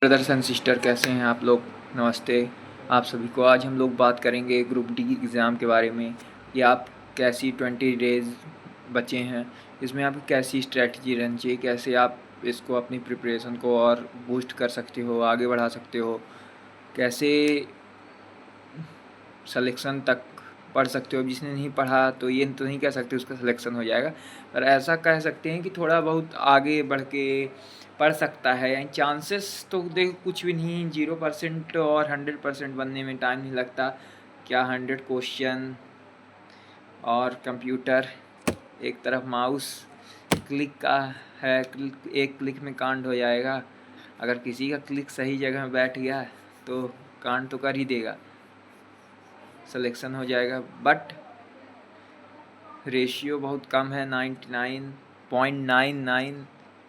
Brothers and sister, कैसे हैं आप लोग। नमस्ते आप सभी को। आज हम लोग बात करेंगे ग्रुप डी एग्ज़ाम के बारे में कि आप कैसी 20 डेज़ बचे हैं, इसमें आपकी कैसी स्ट्रेटजी रहनी चाहिए, कैसे आप इसको अपनी प्रिपरेशन को और बूस्ट कर सकते हो, आगे बढ़ा सकते हो, कैसे सिलेक्शन तक पढ़ सकते हो। जिसने नहीं पढ़ा तो ये तो नहीं कह सकते उसका सिलेक्शन हो जाएगा, पर ऐसा कह सकते हैं कि थोड़ा बहुत आगे बढ़ के पढ़ सकता है। यानी चांसेस तो देखो कुछ भी नहीं, 0% और 100% बनने में टाइम नहीं लगता। क्या 100 क्वेश्चन और कंप्यूटर, एक तरफ माउस क्लिक का है, एक क्लिक में कांड हो जाएगा। अगर किसी का क्लिक सही जगह में बैठ गया तो कांड तो कर ही देगा, सिलेक्शन हो जाएगा। बट रेशियो बहुत कम है, 99.99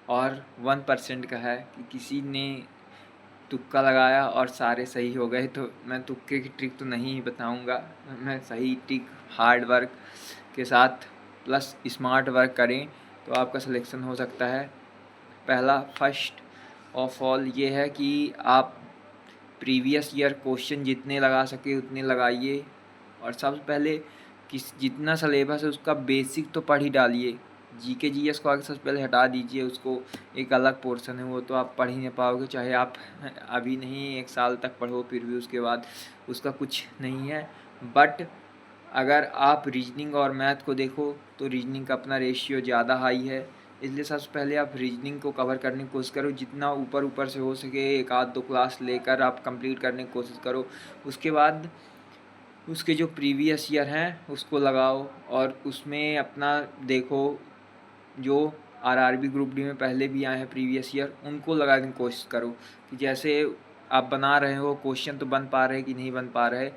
और 1% का है कि किसी ने तुक्का लगाया और सारे सही हो गए। तो मैं तुक्के की ट्रिक तो नहीं बताऊंगा, मैं सही ट्रिक हार्ड वर्क के साथ प्लस स्मार्ट वर्क करें तो आपका सिलेक्शन हो सकता है। पहला फर्स्ट ऑफ ऑल ये है कि आप प्रीवियस ईयर क्वेश्चन जितने लगा सके उतने लगाइए, और सबसे पहले जितना सिलेबस है उसका बेसिक तो पढ़ ही डालिए। जीके जीएस को आगे सबसे पहले हटा दीजिए, उसको एक अलग पोर्शन है, वो तो आप पढ़ ही नहीं पाओगे, चाहे आप अभी नहीं 1 साल तक पढ़ो फिर भी उसके बाद उसका कुछ नहीं है। बट अगर आप रीजनिंग और मैथ को देखो तो रीजनिंग का अपना रेशियो ज़्यादा हाई है, इसलिए सबसे पहले आप रीजनिंग को कवर करने की कोशिश करो। जितना ऊपर ऊपर से हो सके 1 आध 2 क्लास लेकर आप कंप्लीट करने की कोशिश करो। उसके बाद उसके जो प्रीवियस ईयर हैं उसको लगाओ और उसमें अपना देखो, जो आरआरबी ग्रुप डी में पहले भी आए हैं प्रीवियस ईयर उनको लगाने की कोशिश करो कि जैसे आप बना रहे हो क्वेश्चन तो बन पा रहे कि नहीं बन पा रहे।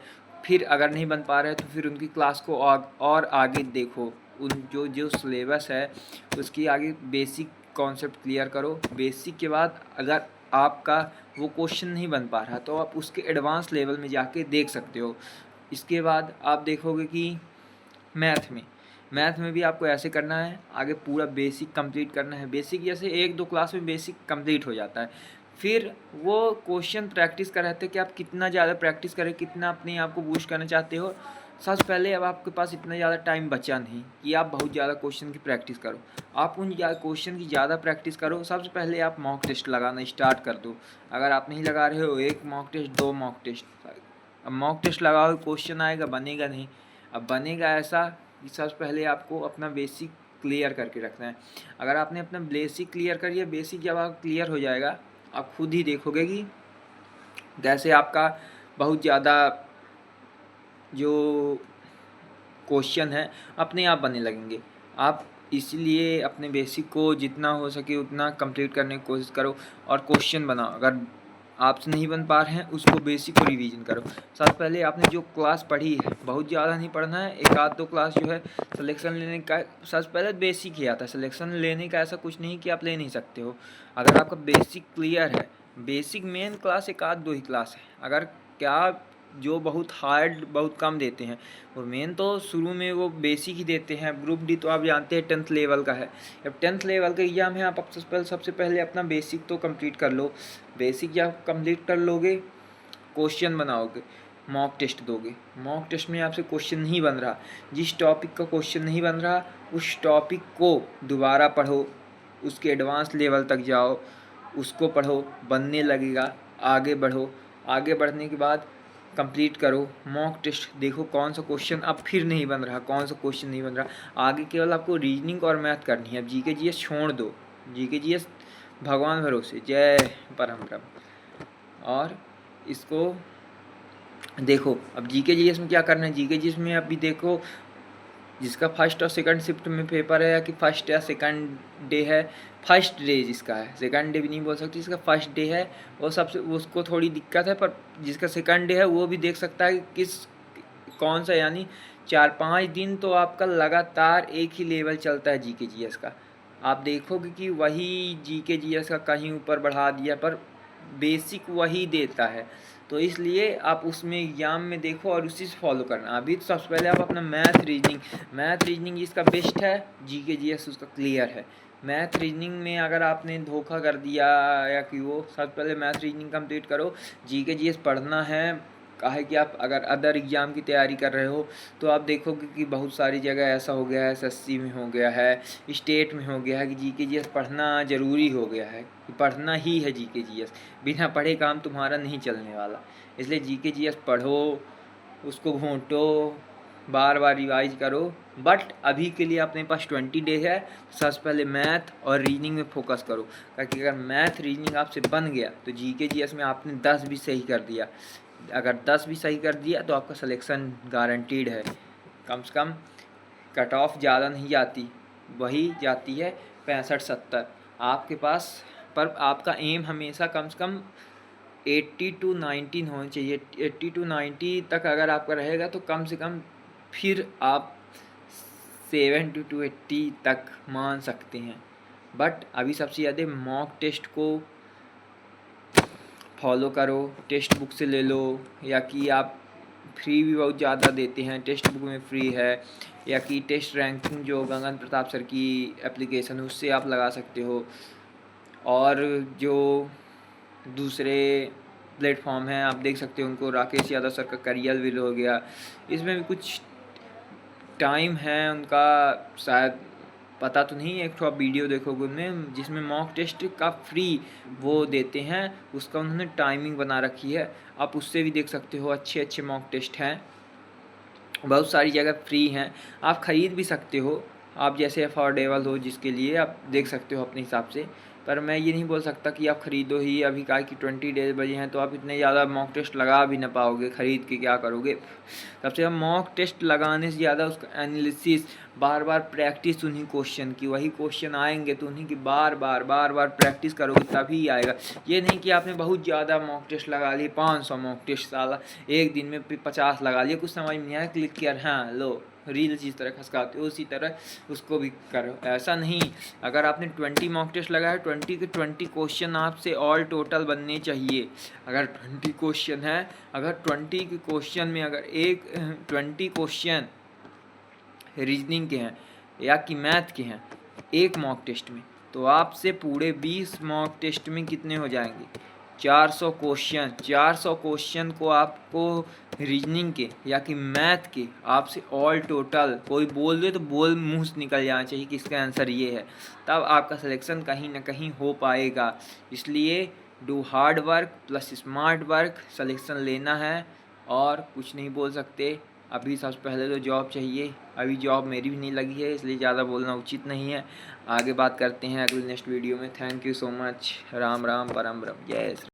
फिर अगर नहीं बन पा रहे तो फिर उनकी क्लास को और आगे देखो, उन जो जो सिलेबस है उसकी आगे बेसिक कॉन्सेप्ट क्लियर करो। बेसिक के बाद अगर आपका वो क्वेश्चन नहीं बन पा रहा तो आप उसके एडवांस लेवल में जाके देख सकते हो। इसके बाद आप देखोगे कि मैथ में भी आपको ऐसे करना है, आगे पूरा बेसिक कंप्लीट करना है। बेसिक जैसे 1-2 क्लास में बेसिक कंप्लीट हो जाता है, फिर वो क्वेश्चन प्रैक्टिस का रहता है कि आप कितना ज़्यादा प्रैक्टिस करें, कितना अपने आप को बूस्ट करना चाहते हो। सबसे पहले अब आपके पास इतना ज़्यादा टाइम बचा नहीं कि आप बहुत ज़्यादा क्वेश्चन की प्रैक्टिस करो, आप उन क्वेश्चन की ज़्यादा प्रैक्टिस करो। सबसे पहले आप मॉक टेस्ट लगाना स्टार्ट कर दो। अगर आप नहीं लगा रहे हो 1 मॉक टेस्ट 2 मॉक टेस्ट, अब मॉक टेस्ट लगाओ क्वेश्चन आएगा बनेगा नहीं। अब बनेगा ऐसा कि सबसे पहले आपको अपना बेसिक क्लियर करके रखना है। अगर आपने अपना बेसिक क्लियर कर लिया, बेसिक जब आप क्लियर हो जाएगा आप खुद ही देखोगे कि जैसे आपका बहुत ज़्यादा जो क्वेश्चन है अपने आप बनने लगेंगे। आप इसलिए अपने बेसिक को जितना हो सके उतना कंप्लीट करने की कोशिश करो और क्वेश्चन बनाओ। अगर आपसे नहीं बन पा रहे हैं उसको बेसिक को रिवीजन करो। सबसे पहले आपने जो क्लास पढ़ी है बहुत ज़्यादा नहीं पढ़ना है, 1 आध 2 क्लास जो है सिलेक्शन लेने का। सबसे पहले बेसिक ही आता है, सिलेक्शन लेने का ऐसा कुछ नहीं कि आप ले नहीं सकते हो। अगर आपका बेसिक क्लियर है, बेसिक मेन क्लास 1 आध 2 ही क्लास है। अगर क्या जो बहुत हार्ड बहुत कम देते हैं, और मेन तो शुरू में वो बेसिक ही देते हैं। ग्रुप डी तो आप जानते हैं 10th लेवल का है। जब 10th लेवल का एग्ज़ाम है आप सबसे पहले अपना बेसिक तो कंप्लीट कर लो। बेसिक जब कंप्लीट कर लोगे क्वेश्चन बनाओगे, मॉक टेस्ट दोगे। मॉक टेस्ट में आपसे क्वेश्चन नहीं बन रहा, जिस टॉपिक का क्वेश्चन नहीं बन रहा उस टॉपिक को दोबारा पढ़ो, उसके एडवांस लेवल तक जाओ, उसको पढ़ो, बनने लगेगा। आगे बढ़ो, आगे बढ़ने के बाद कंप्लीट करो मॉक टेस्ट, देखो कौन सा क्वेश्चन अब फिर नहीं बन रहा, कौन सा क्वेश्चन नहीं बन रहा। आगे केवल आपको रीजनिंग और मैथ करनी है। अब जीके जीएस छोड़ दो, जीके जीएस भगवान भरोसे, जय परम ब्रह्म। और इसको देखो अब जीके जीएस में क्या करना है। जीके जीएस में अभी देखो जिसका फर्स्ट और सेकंड शिफ्ट में पेपर है, या कि फर्स्ट या सेकंड डे है, फर्स्ट डे जिसका है, सेकंड डे भी नहीं बोल सकती, जिसका फर्स्ट डे है वो सबसे उसको थोड़ी दिक्कत है। पर जिसका सेकंड डे है वो भी देख सकता है कि कौन सा, यानी 4-5 दिन तो आपका लगातार एक ही लेवल चलता है जीके जीएस का। आप देखोगे कि वही जीके जीएस का कहीं ऊपर बढ़ा दिया, पर बेसिक वही देता है। तो इसलिए आप उसमें एग्जाम में देखो और उसी से फॉलो करना। अभी तो सबसे पहले आप अपना मैथ रीजनिंग जिसका बेस्ट है, जीके जीएस उसका क्लियर है, मैथ रीजनिंग में अगर आपने धोखा कर दिया या कि वो, सबसे पहले मैथ रीजनिंग कंप्लीट करो। जीके जीएस पढ़ना है, काहे कि आप अगर अदर एग्ज़ाम की तैयारी कर रहे हो तो आप देखोगे कि बहुत सारी जगह ऐसा हो गया है, एसएससी में हो गया है, स्टेट में हो गया है कि जीके जीएस पढ़ना ज़रूरी हो गया है, कि पढ़ना ही है जीके जीएस, बिना पढ़े काम तुम्हारा नहीं चलने वाला। इसलिए जीके जीएस पढ़ो, उसको घोंटो, बार बार रिवाइज करो। बट अभी के लिए अपने पास 20 डेज है, सबसे पहले मैथ और रीजनिंग में फोकस करो, ताकि अगर मैथ रीजनिंग आपसे बन गया तो जीके जीएस में आपने 10 भी सही कर दिया। अगर 10 भी सही कर दिया तो आपका सिलेक्शन गारंटीड है। कम से कम कट ऑफ ज़्यादा नहीं जाती, वही जाती है 65-70 आपके पास। पर आपका एम हमेशा कम से कम 80 to 19 होना चाहिए। 80 to 90 तक अगर आपका रहेगा तो कम से कम फिर आप 70 to 80 तक मान सकते हैं। बट अभी सबसे ज़्यादा मॉक टेस्ट को फॉलो करो, टेक्स्ट बुक से ले लो, या कि आप फ्री भी बहुत ज़्यादा देते हैं, टेक्स्ट बुक में फ्री है, या कि टेस्ट रैंकिंग जो गगन प्रताप सर की एप्लीकेशन है उससे आप लगा सकते हो। और जो दूसरे प्लेटफॉर्म हैं आप देख सकते हो उनको, राकेश यादव सर का करियर विल हो गया, इसमें भी कुछ टाइम है उनका, शायद पता तो नहीं, एक तो आप वीडियो देखोगे उनमें जिसमें मॉक टेस्ट का फ्री वो देते हैं, उसका उन्होंने टाइमिंग बना रखी है, आप उससे भी देख सकते हो। अच्छे अच्छे मॉक टेस्ट हैं, बहुत सारी जगह फ्री हैं, आप ख़रीद भी सकते हो, आप जैसे अफोर्डेबल हो जिसके लिए आप देख सकते हो अपने हिसाब से। पर मैं ये नहीं बोल सकता कि आप ख़रीदो ही अभी, का कि 20 डेज बजे हैं तो आप इतने ज़्यादा मॉक टेस्ट लगा भी ना पाओगे, ख़रीद के क्या करोगे। सबसे ज़्यादा मॉक टेस्ट लगाने से ज़्यादा उसका एनालिसिस, बार बार प्रैक्टिस उन्हीं क्वेश्चन की, वही क्वेश्चन आएंगे तो उन्हीं की बार बार प्रैक्टिस करोगे तभी आएगा। ये नहीं कि आपने बहुत ज़्यादा मॉक टेस्ट लगा लिए, 500 मॉक टेस्ट साला एक दिन में 50 लगा लिए, कुछ समझ में नहीं आया, क्लिक किया, हाँ लो रील जिस तरह खसकाते हो उसी तरह उसको भी करो। ऐसा नहीं, अगर आपने 20 मॉक टेस्ट लगाया 20 के 20 क्वेश्चन आपसे ऑल टोटल बनने चाहिए। अगर 20 क्वेश्चन है, अगर 20 के क्वेश्चन में अगर 20 क्वेश्चन रीजनिंग के हैं या कि मैथ के हैं एक मॉक टेस्ट में, तो आपसे पूरे 20 मॉक टेस्ट में कितने हो जाएंगे, 400 क्वेश्चन। 400 क्वेश्चन को आपको रीजनिंग के या कि मैथ के आपसे ऑल टोटल कोई बोल दे तो बोल मुंह से निकल जाना चाहिए कि इसका आंसर ये है, तब आपका सिलेक्शन कहीं ना कहीं हो पाएगा। इसलिए do hard work plus smart work, selection लेना है और कुछ नहीं बोल सकते। अभी सबसे पहले तो जॉब चाहिए, अभी जॉब मेरी भी नहीं लगी है इसलिए ज़्यादा बोलना उचित नहीं है। आगे बात करते हैं अगले नेक्स्ट वीडियो में। Thank you so much. Ram Ram परम ब्रह्म, जय श्री।